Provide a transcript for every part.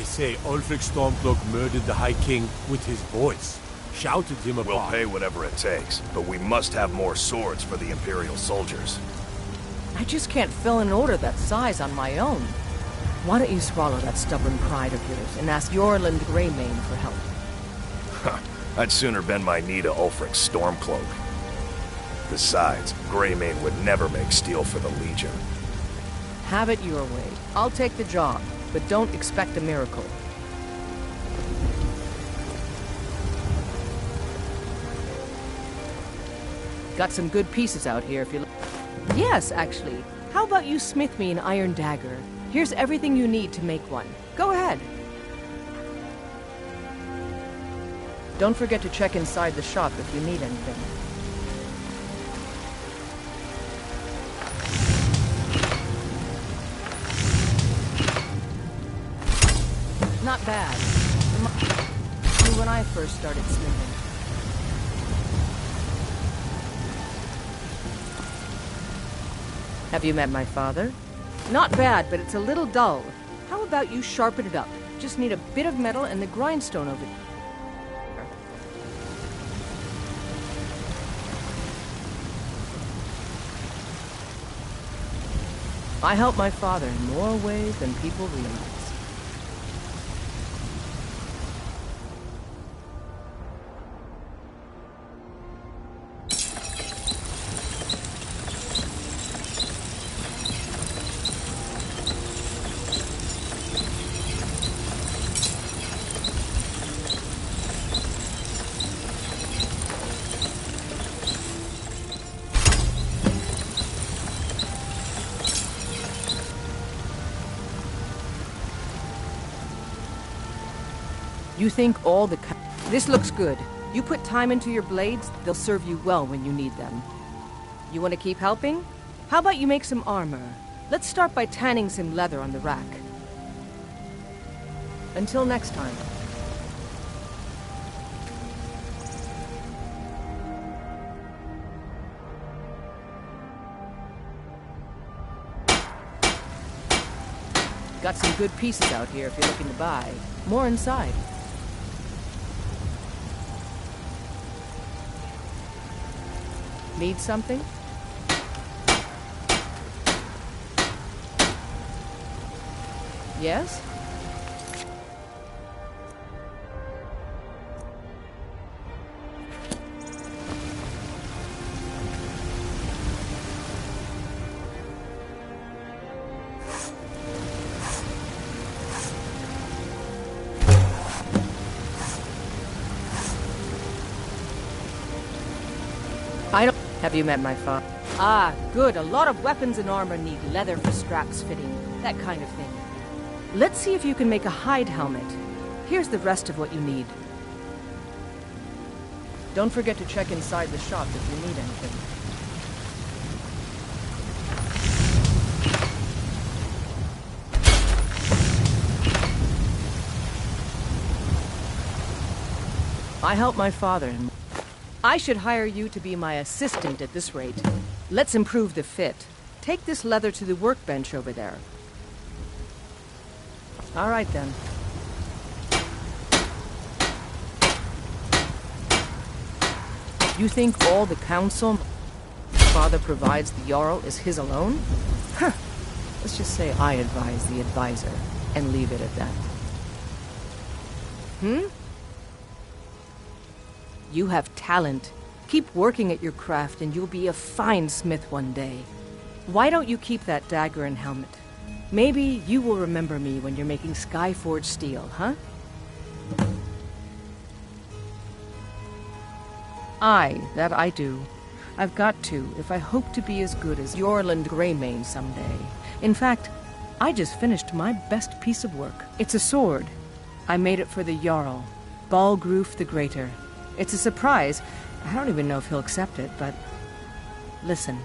They say Ulfric Stormcloak murdered the High King with his voice. Shouted him apart. We'll pay whatever it takes, but we must have more swords for the Imperial soldiers. I just can't fill an order that size on my own. Why don't you swallow that stubborn pride of yours and ask Yorland Greymane for help? I'd sooner bend my knee to Ulfric Stormcloak. Besides, Greymane would never make steel for the Legion. Have it your way. I'll take the job, but don't expect a miracle. Got some good pieces out here if you look. Yes, actually. How about you smith me an iron dagger? Here's everything you need to make one. Go ahead. Don't forget to check inside the shop if you need anything. Not bad. When I first started smithing. Have you met my father? Not bad, but it's a little dull. How about you sharpen it up? Just need a bit of metal and the grindstone over there. I help my father in more ways than people realize. You think all the... This looks good. You put time into your blades, they'll serve you well when you need them. You want to keep helping? How about you make some armor? Let's start by tanning some leather on the rack. Until next time. Got some good pieces out here if you're looking to buy. More inside. Need something? Yes? I don't... Have you met my father? Ah, good. A lot of weapons and armor need leather for straps fitting. That kind of thing. Let's see if you can make a hide helmet. Here's the rest of what you need. Don't forget to check inside the shop if you need anything. I help my father and... I should hire you to be my assistant at this rate. Let's improve the fit. Take this leather to the workbench over there. All right, then. You think all the counsel father provides the Jarl is his alone? Huh. Let's just say I advise the advisor and leave it at that. You have talent. Keep working at your craft and you'll be a fine smith one day. Why don't you keep that dagger and helmet? Maybe you will remember me when you're making Skyforged steel, huh? Aye, that I do. I've got to, if I hope to be as good as Yorland Greymane someday. In fact, I just finished my best piece of work. It's a sword. I made it for the Jarl, Balgruf the Greater. It's a surprise. I don't even know if he'll accept it, but... Listen,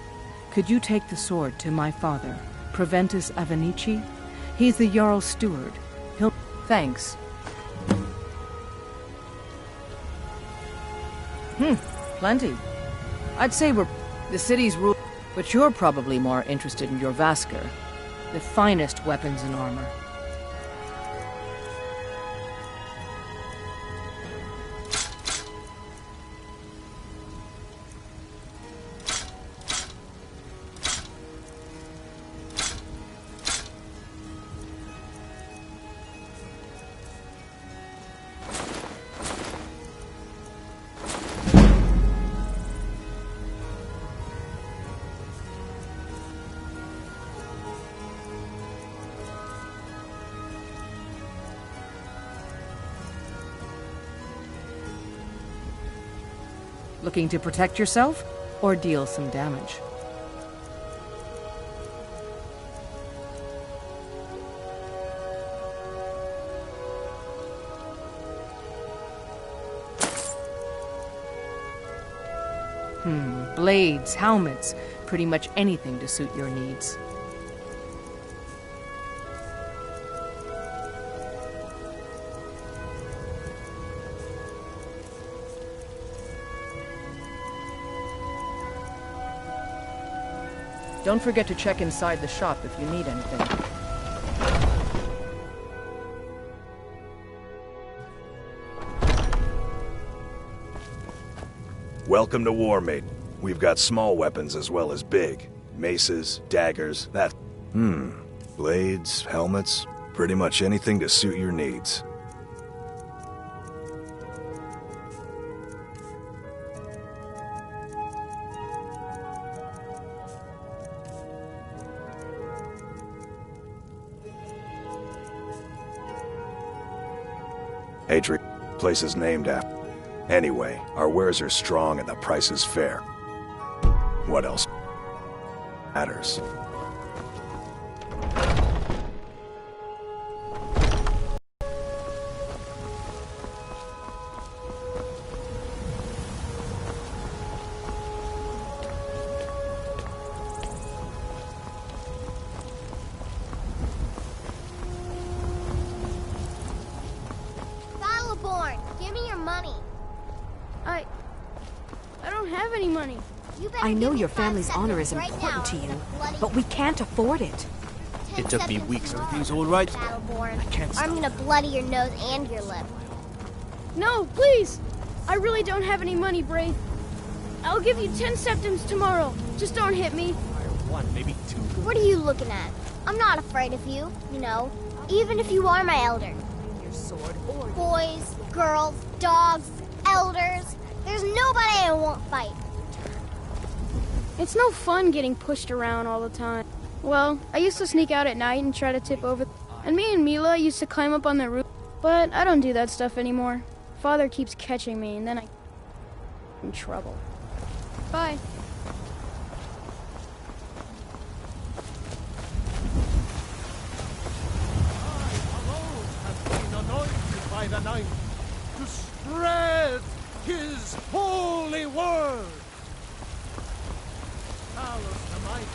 could you take the sword to my father, Proventus Avenici? He's the Jarl's steward. He'll... Thanks. Plenty. I'd say we're... The city's rule... But you're probably more interested in your Vasker. The finest weapons and armor. Looking to protect yourself or deal some damage? Blades, helmets, pretty much anything to suit your needs. Don't forget to check inside the shop if you need anything. Welcome to War Maiden. We've got small weapons as well as big. Maces, daggers, that... Blades, helmets, pretty much anything to suit your needs. Adrian, place is named after... Anyway, our wares are strong and the price is fair. What else matters? Give me your money. I don't have any money. I know your family's honor is important to you, but we can't afford it. It took me weeks. Everything's all right? I can't stop. I'm gonna bloody your nose and your lip. No, please! I really don't have any money, Braith. I'll give you 10 septims tomorrow. Just don't hit me. One, maybe two. What are you looking at? I'm not afraid of you, you know, even if you are my elder. Your sword or Boys, girls, dogs, elders. There's nobody I won't fight. It's no fun getting pushed around all the time. Well, I used to sneak out at night and try to tip over. And me and Mila used to climb up on the roof. But I don't do that stuff anymore. Father keeps catching me, and then I'm in trouble. Bye. By the night to spread his holy word. Talos the mighty.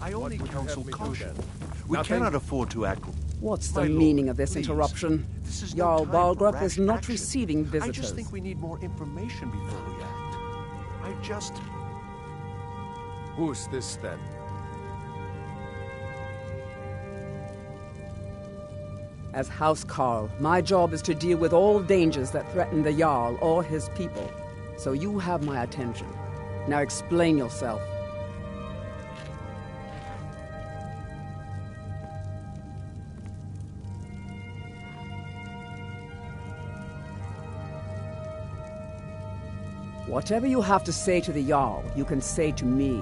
I only counsel caution. We cannot afford to act. What's the My meaning lord, of this please. interruption? This is no Jarl time for Balgrup rash is not action. receiving visitors. I just think we need more information before we act. Who's this then? As House Carl, my job is to deal with all dangers that threaten the Jarl or his people. So you have my attention. Now explain yourself. Whatever you have to say to the Jarl, you can say to me.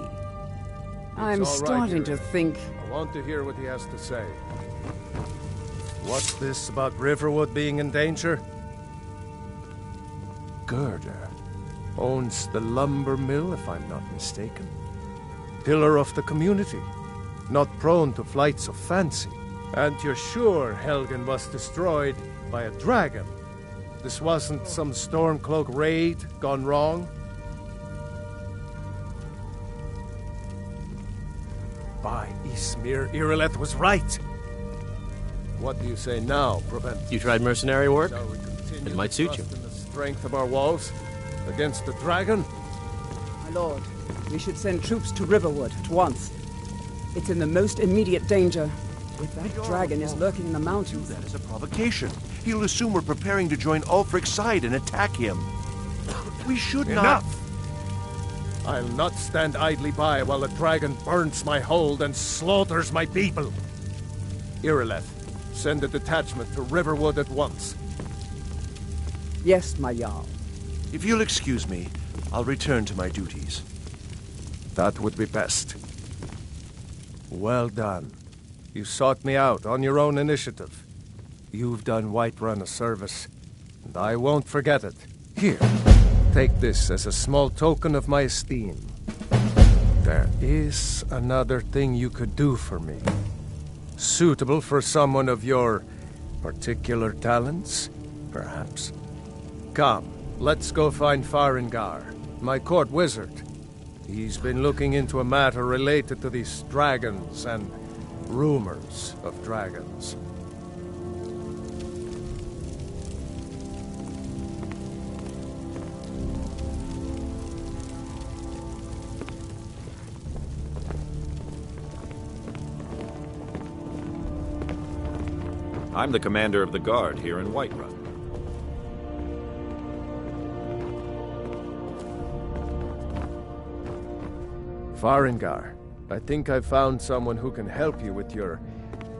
I'm all right, starting to Yuri. think... I want to hear what he has to say. What's this about Riverwood being in danger? Girder owns the lumber mill, if I'm not mistaken. Pillar of the community, not prone to flights of fancy. And you're sure Helgen was destroyed by a dragon? This wasn't some Stormcloak raid gone wrong? By Ysmir, Irileth was right! What do you say now, Prevent? You tried mercenary work? Shall we continue It might to suit you. trust in the strength of our walls against the dragon? My lord, we should send troops to Riverwood at once. It's in the most immediate danger. If that dragon is lurking in the mountains... That is a provocation. He'll assume we're preparing to join Ulfric's side and attack him. We should not... Enough! I'll not stand idly by while a dragon burns my hold and slaughters my people. Irileth, send a detachment to Riverwood at once. Yes, my Jarl. If you'll excuse me, I'll return to my duties. That would be best. Well done. You sought me out on your own initiative. You've done Whiterun a service, and I won't forget it. Here, take this as a small token of my esteem. There is another thing you could do for me. Suitable for someone of your particular talents, perhaps. Come, let's go find Farengar, my court wizard. He's been looking into a matter related to these dragons and rumors of dragons. I'm the commander of the guard here in Whiterun. Farengar, I think I've found someone who can help you with your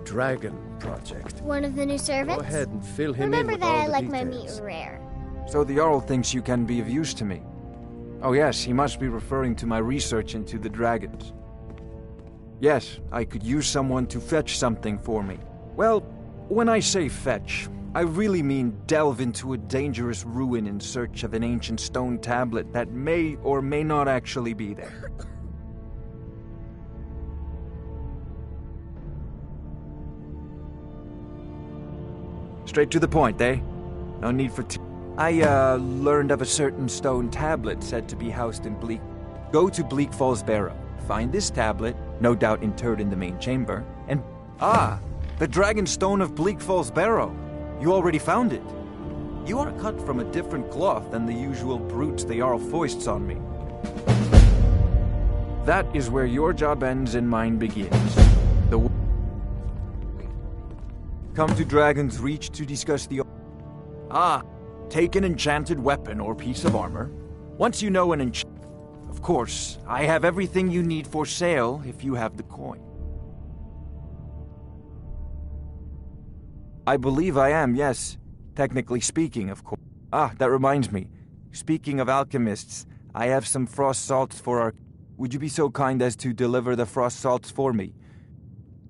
dragon project. One of the new servants? Go ahead and fill him Remember in with that all I the like my details. meat rare. So the Jarl thinks you can be of use to me. Oh yes, he must be referring to my research into the dragons. Yes, I could use someone to fetch something for me. Well, when I say fetch, I really mean delve into a dangerous ruin in search of an ancient stone tablet that may or may not actually be there. Straight to the point, eh? No need for I learned of a certain stone tablet said to be housed in Bleak. Go to Bleak Falls Barrow, find this tablet, no doubt interred in the main chamber, and... Ah! The Dragon Stone of Bleak Falls Barrow! You already found it! You are cut from a different cloth than the usual brutes the Jarl foists on me. That is where your job ends and mine begins. Come to Dragon's Reach to discuss the... Ah! Take an enchanted weapon or piece of armor. Once you know an Of course, I have everything you need for sale if you have the coin. I believe I am, yes. Technically speaking, of course. Ah, that reminds me. Speaking of alchemists, I have some frost salts for our... Would you be so kind as to deliver the frost salts for me?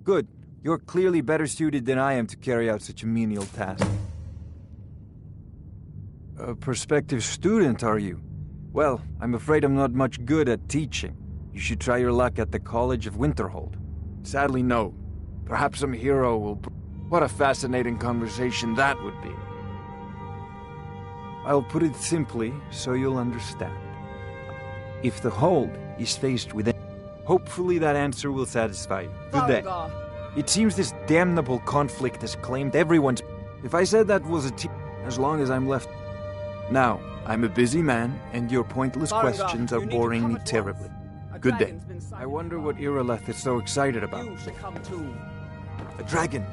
Good. You're clearly better suited than I am to carry out such a menial task. A prospective student, are you? Well, I'm afraid I'm not much good at teaching. You should try your luck at the College of Winterhold. Sadly, no. Perhaps some hero will... What a fascinating conversation that would be. I'll put it simply so you'll understand. If the hold is faced with... Hopefully that answer will satisfy you. Good day. It seems this damnable conflict has claimed everyone's... If I said that was as long as I'm left... Now, I'm a busy man, and your pointless questions are boring me terribly. Good day. I wonder what Irileth is so excited about. A dragon?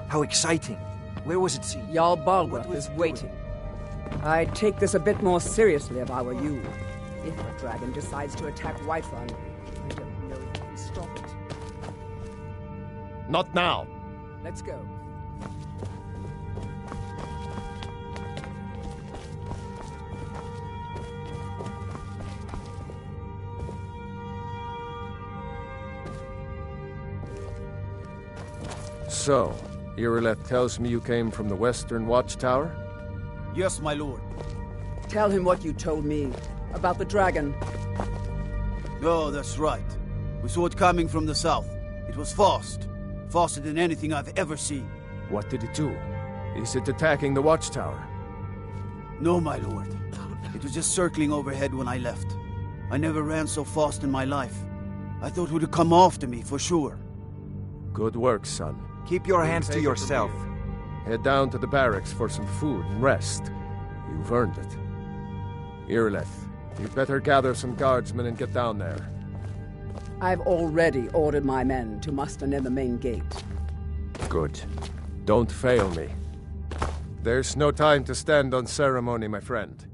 How exciting. Where was it seen? Jarl Balgruuf is waiting. I'd take this a bit more seriously if I were you. If a dragon decides to attack Whiterun, I don't know if you can stop it. Not now. Let's go. So, Irileth tells me you came from the Western Watchtower? Yes, my lord. Tell him what you told me about the dragon. Oh, that's right. We saw it coming from the south. It was fast. Faster than anything I've ever seen. What did it do? Is it attacking the Watchtower? No, my lord. It was just circling overhead when I left. I never ran so fast in my life. I thought it would come after me, for sure. Good work, son. Keep your hands to yourself. Head down to the barracks for some food and rest. You've earned it. Irileth, you'd better gather some guardsmen and get down there. I've already ordered my men to muster near the main gate. Good. Don't fail me. There's no time to stand on ceremony, my friend.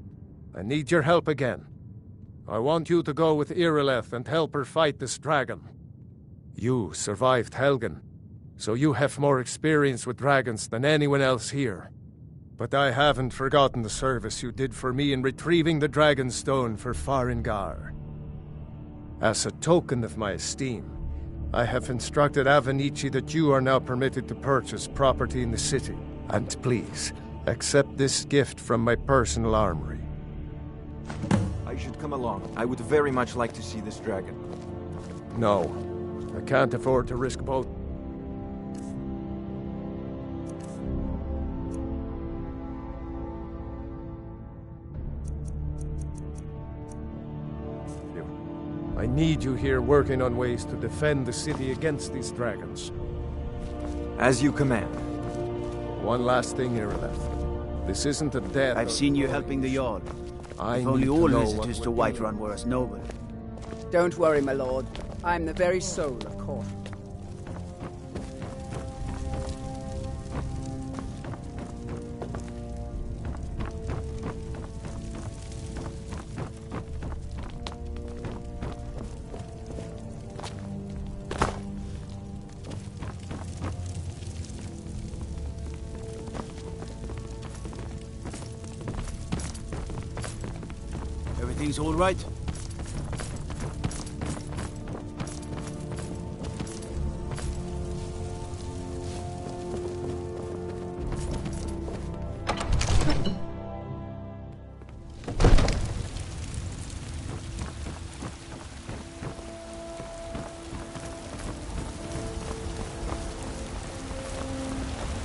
I need your help again. I want you to go with Irileth and help her fight this dragon. You survived Helgen, so you have more experience with dragons than anyone else here. But I haven't forgotten the service you did for me in retrieving the Dragon Stone for Farengar. As a token of my esteem, I have instructed Avenici that you are now permitted to purchase property in the city. And please, accept this gift from my personal armory. I should come along. I would very much like to see this dragon. No, I can't afford to risk both. I need you here working on ways to defend the city against these dragons. As you command. One last thing, Irileth. This isn't a death. I've seen you helping the Jarl. If only all visitors to Whiterun were as noble. Don't worry, my lord. I'm the very soul of caution. Everything's all right?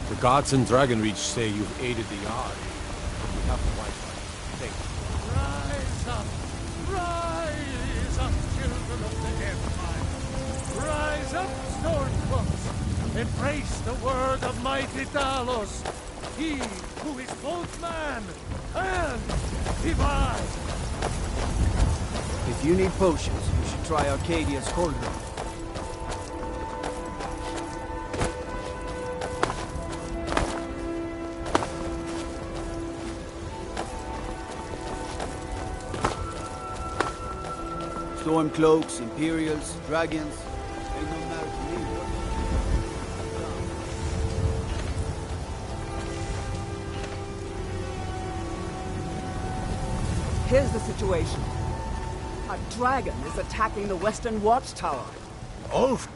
The gods in Dragonreach say you've aided the Jarl. We have the right thing. Rise up, children of the Empire! Rise up, Stormcloaks! Embrace the word of mighty Talos, he who is both man and divine! If you need potions, you should try Arcadia's Cauldron. Stormcloaks, Imperials, Dragons, they don't matter to me. Here's the situation. A dragon is attacking the Western Watchtower. Ulf?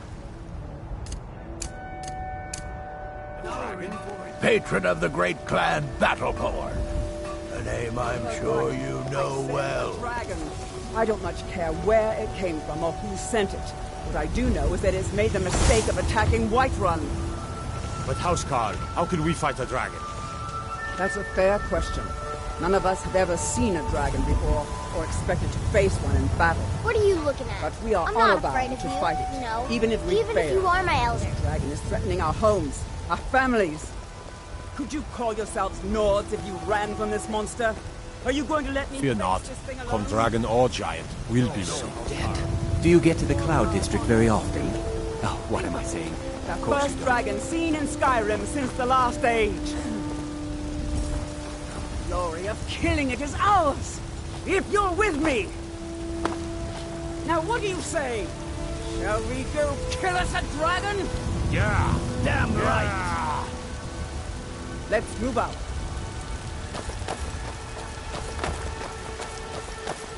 Patron of the great clan Battleborn. A name I'm sure you know well. Dragon. I don't much care where it came from or who sent it. What I do know is that it's made the mistake of attacking Whiterun. But Housecarl, how can we fight a dragon? That's a fair question. None of us have ever seen a dragon before, or expected to face one in battle. What are you looking at? But we are I'm not honor-bound afraid of to you, fight it, you know. even if we Even fail. if you are my elder. This dragon is threatening our homes, our families. Could you call yourselves Nords if you ran from this monster? Are you going to let me Fear face not. this thing Come alone? dragon or giant, we'll be there. Do you get to the Cloud District very often? Oh, what am I saying? The Of course first you don't. dragon seen in Skyrim since the last age. The glory of killing it is ours, if you're with me. Now what do you say? Shall we go kill us a dragon? Yeah, damn right. Yeah. Let's move out.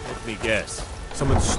Let me guess. Someone's...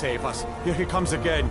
save us. Here he comes again.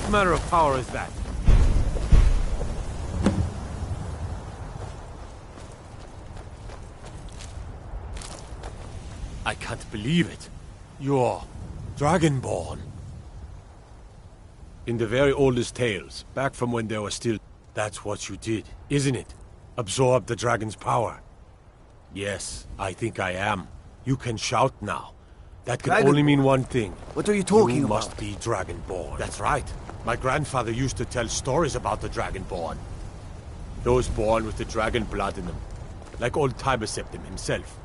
What manner of power is that? I can't believe it. You're Dragonborn. In the very oldest tales, back from when there was still... That's what you did, isn't it? Absorb the dragon's power. Yes, I think I am. You can shout now. That can only mean one thing. What are you talking about? You must be Dragonborn. That's right. My grandfather used to tell stories about the Dragonborn. Those born with the dragon blood in them. Like old Tiber Septim himself.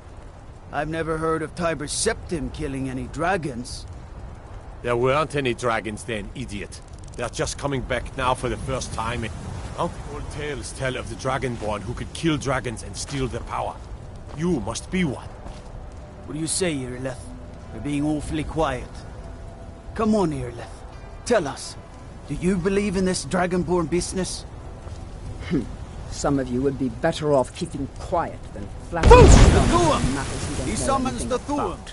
I've never heard of Tiber Septim killing any dragons. There weren't any dragons then, idiot. They're just coming back now for the first time. Old tales tell of the Dragonborn who could kill dragons and steal their power. You must be one. What do you say, Irileth? You're being awfully quiet. Come on, Irileth. Tell us. Do you believe in this Dragonborn business? Some of you would be better off keeping quiet than flapping around matters you don't He know summons anything the Thuum. about.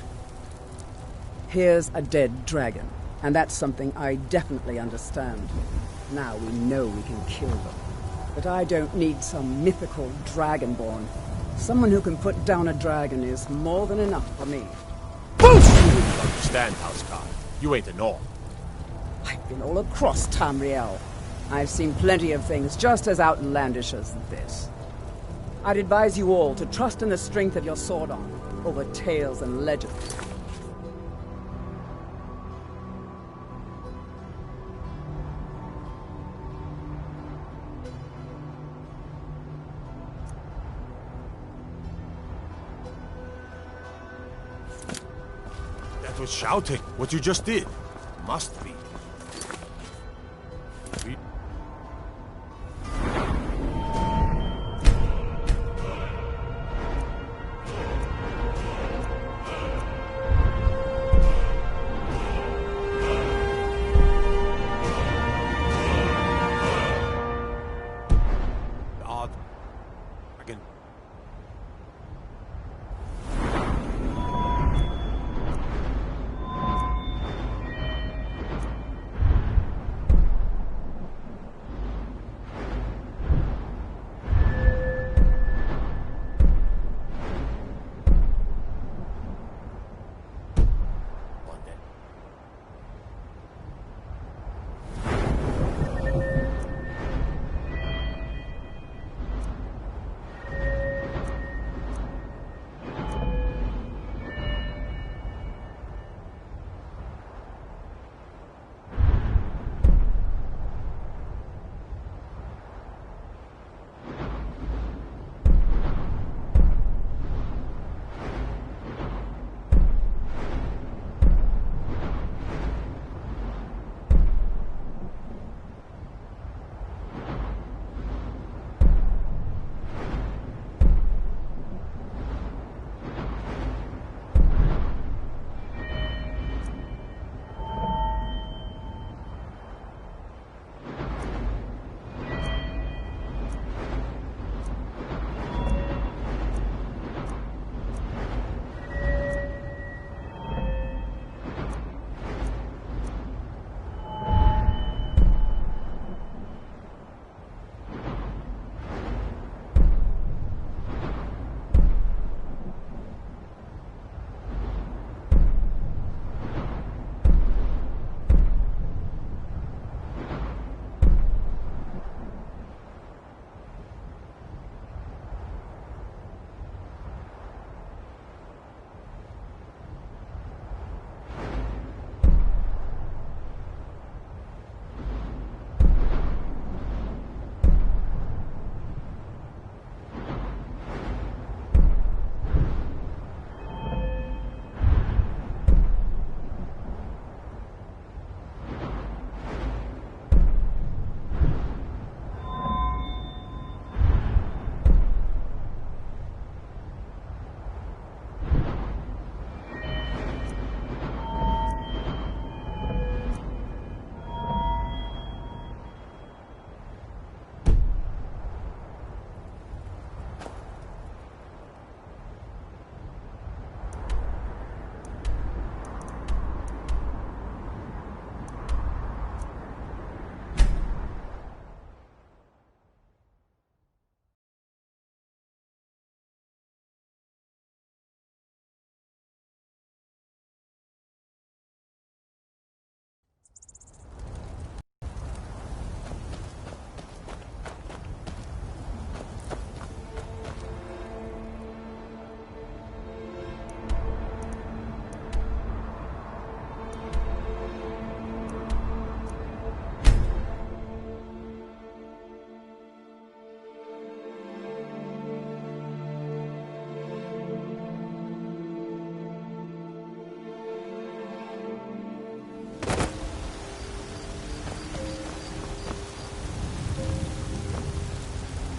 Here's a dead dragon. And that's something I definitely understand. Now we know we can kill them. But I don't need some mythical dragonborn. Someone who can put down a dragon is more than enough for me. You wouldn't understand, Houseguard. You ain't a North. I've been all across Tamriel. I've seen plenty of things just as outlandish as this. I'd advise you all to trust in the strength of your sword arm over tales and legends. That was shouting. What you just did. Must be.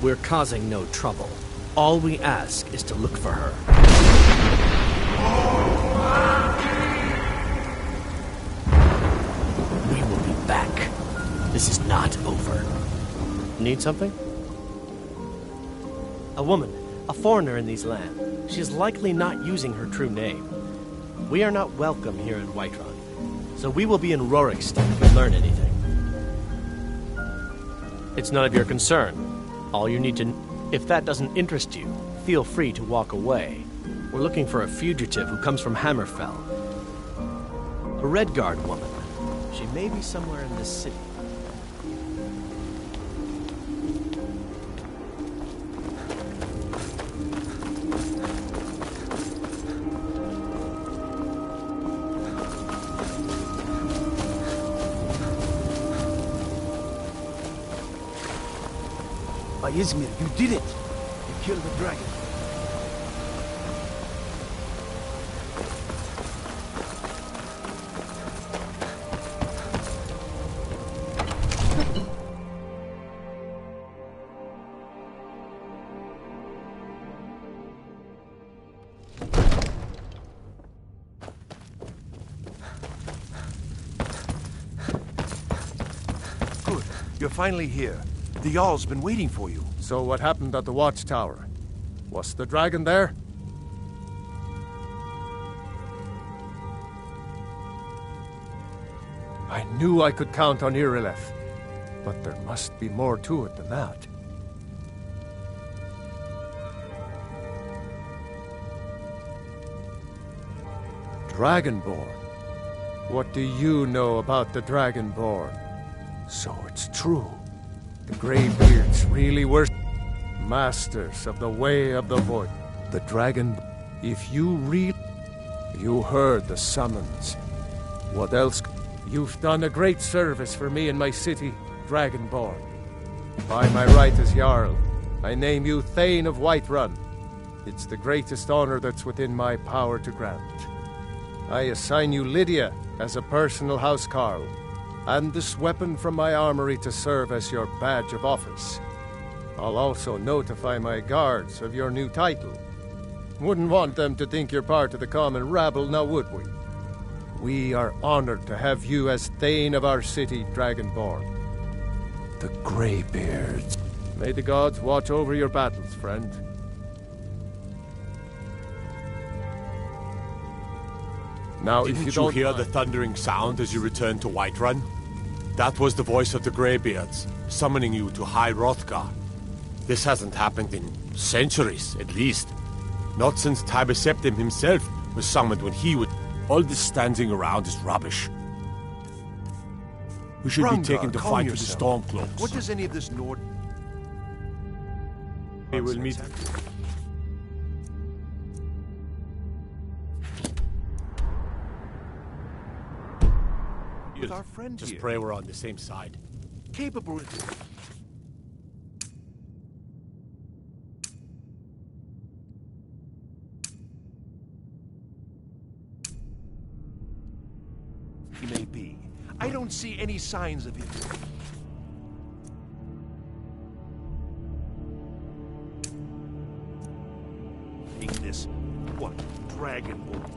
We're causing no trouble. All we ask is to look for her. We will be back. This is not over. Need something? A woman, a foreigner in these lands. She is likely not using her true name. We are not welcome here in Whiterun. So we will be in Rorikstead if we learn anything. It's none of your concern. All you need to... If that doesn't interest you, feel free to walk away. We're looking for a fugitive who comes from Hammerfell. A Redguard woman. She may be somewhere in this city. Izmir, you did it! You killed the dragon. Good. You're finally here. The Jarl's been waiting for you. So what happened at the watchtower? Was the dragon there? I knew I could count on Irileth, but there must be more to it than that. Dragonborn. What do you know about the Dragonborn? So it's true. The Greybeards really were masters of the way of the void. The dragon... If you You heard the summons. What else? You've done a great service for me and my city, Dragonborn. By my right as Jarl, I name you Thane of Whiterun. It's the greatest honor that's within my power to grant. I assign you Lydia as a personal housecarl, and this weapon from my armory to serve as your badge of office. I'll also notify my guards of your new title. Wouldn't want them to think you're part of the common rabble, now would we? We are honored to have you as Thane of our city, Dragonborn. The Greybeards. May the gods watch over your battles, friend. Now, Didn't if you you don't hear mind... the thundering sound as you returned to Whiterun? That was the voice of the Greybeards, summoning you to High Hrothgar. This hasn't happened in centuries, at least. Not since Tiber Septim himself was summoned when he would... All this standing around is rubbish. We should be taken to fight with the Stormcloaks. What does any of this Nord... We will meet... With our friend Just here. pray we're on the same side. Capable... He may be. I don't see any signs of him. This, what, Dragonborn?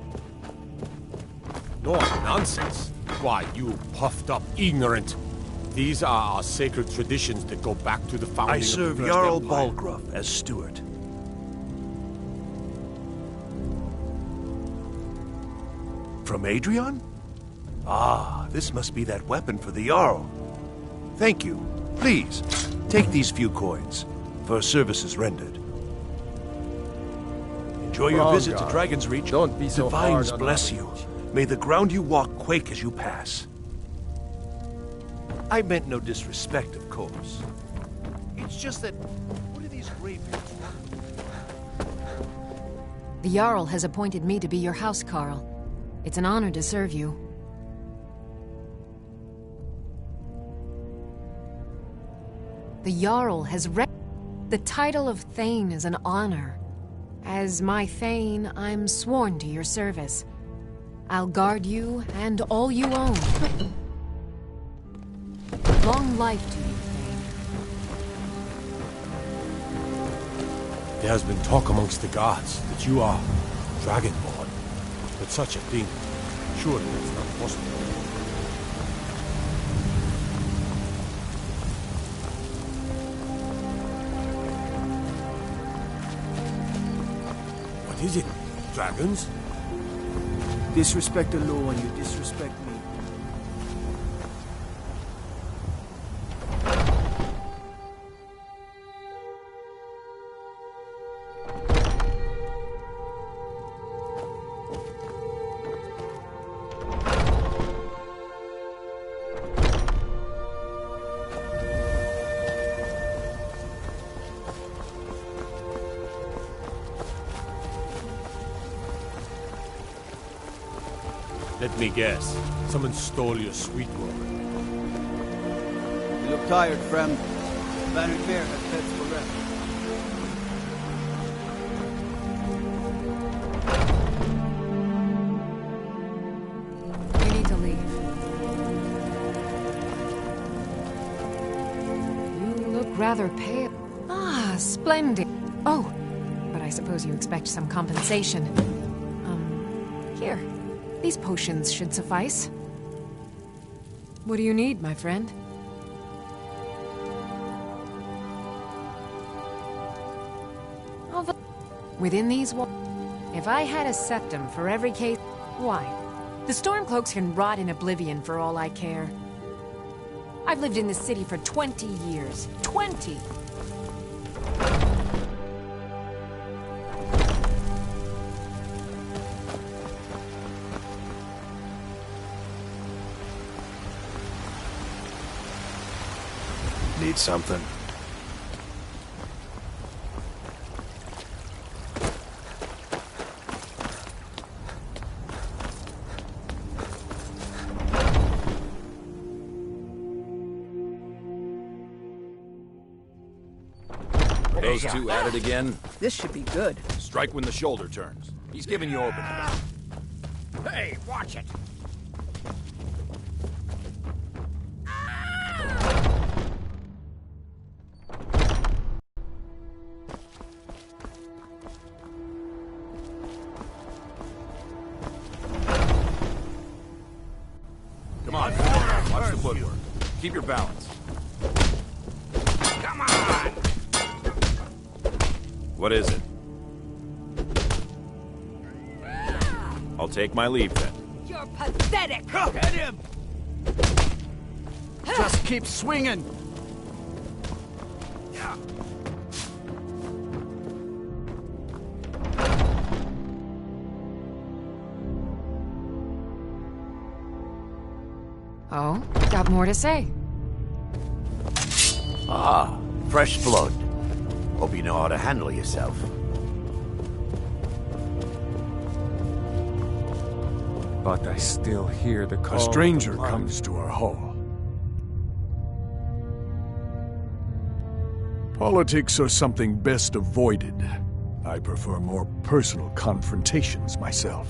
No, nonsense. Why, you puffed up ignorant. These are our sacred traditions that go back to the founding I serve of the First Jarl Empire. Balgruuf as steward. From Adrian? Ah, this must be that weapon for the Jarl. Thank you. Please, take these few coins for services rendered. Enjoy your visit to Dragon's Reach. Don't be so Divines hard on bless our you. reach. May the ground you walk quake as you pass. I meant no disrespect, of course. It's just that... What are these Greybeards want? The Jarl has appointed me to be your housecarl. It's an honor to serve you. The Jarl has the title of Thane is an honor. As my Thane, I'm sworn to your service. I'll guard you and all you own. Long life to you, Thane. There has been talk amongst the gods that you are Dragonborn. But such a thing, surely it's not possible. What is it? Dragons? Disrespect the law and you disrespect me. Let me guess. Someone stole your sweet woman. You look tired, friend. Bannered Mare has beds for rest. You need to leave. You look rather pale. Ah, splendid. Oh, but I suppose you expect some compensation. Here. These potions should suffice. What do you need, my friend? Within these walls, if I had a septum for every case, why? The Stormcloaks can rot in oblivion for all I care. I've lived in this city for 20 years. 20! Need something? Those two at it again? This should be good. Strike when the shoulder turns. He's giving you openings. Hey, watch it! Come on, watch the footwork. Keep your balance. Come on! What is it? I'll take my leave then. You're pathetic! Get him! Just keep swinging! Oh, got more to say. Ah, fresh blood. Hope you know how to handle yourself. But I still hear the call. A stranger comes to our hall. Politics are something best avoided. I prefer more personal confrontations myself.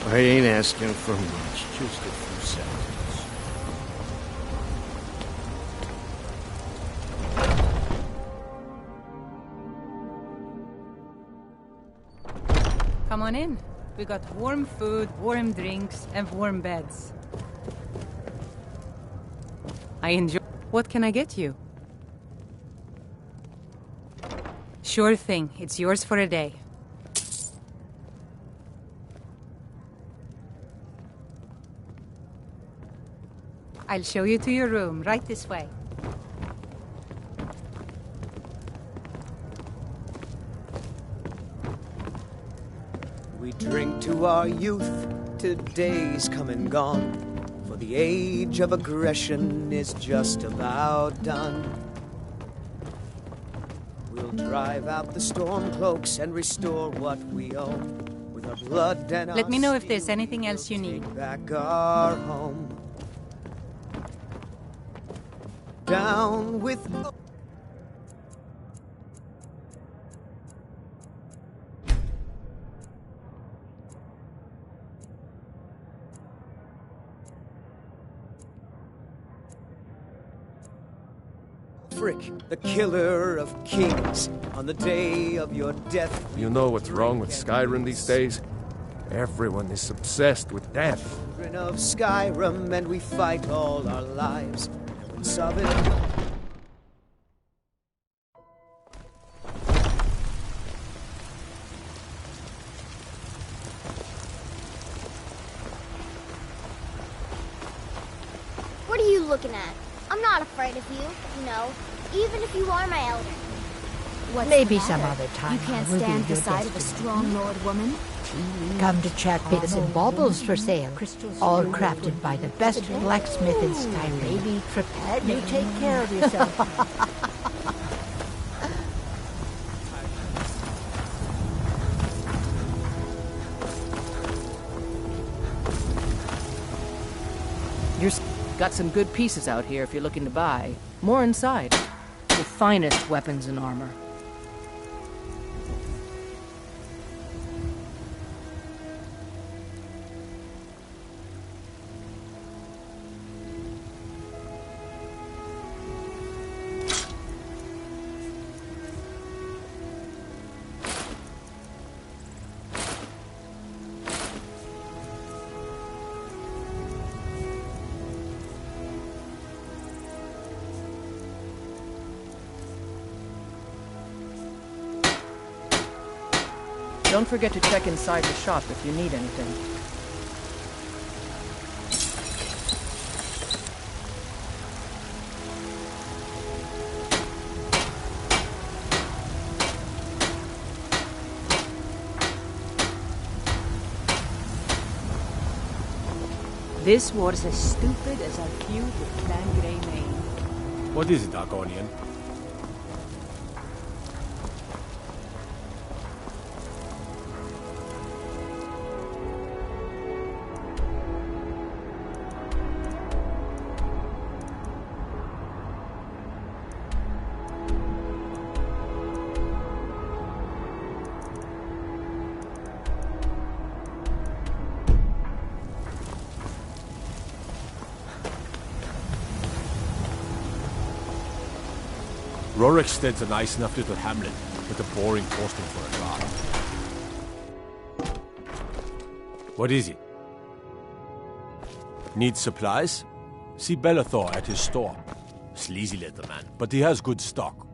I ain't asking for much, just a few seconds. Come on in. We got warm food, warm drinks, and warm beds. I enjoy... What can I get you? Sure thing. It's yours for a day. I'll show you to your room, right this way. We drink to our youth, to days come and gone, for the age of aggression is just about done. We'll drive out the storm cloaks and restore what we own, with our blood and our Let me know if there's anything else you need. take back our home. Down with... Frick, the killer of kings, on the day of your death. You know what's wrong with Skyrim these days? Everyone is obsessed with death. Children of Skyrim, and we fight all our lives. And solve it. What are you looking at? I'm not afraid of you, you know, even if you are my elder. What's Maybe the some matter? other time. You can't I will stand be the your sight of a guest strong lord woman? Come to chat bits and baubles for sale, all crafted by the best blacksmith in Skyrim. Baby, prepared. You take care of yourself. Got some good pieces out here if you're looking to buy. More inside. The finest weapons and armor. Don't forget to check inside the shop if you need anything. This war's as stupid as our feud with Clan Greymane. What is it, Argonian? Rorikstead's a nice enough little hamlet, with a boring posting for a guard. What is it? Need supplies? See Bellathor at his store. Sleazy little man, but he has good stock.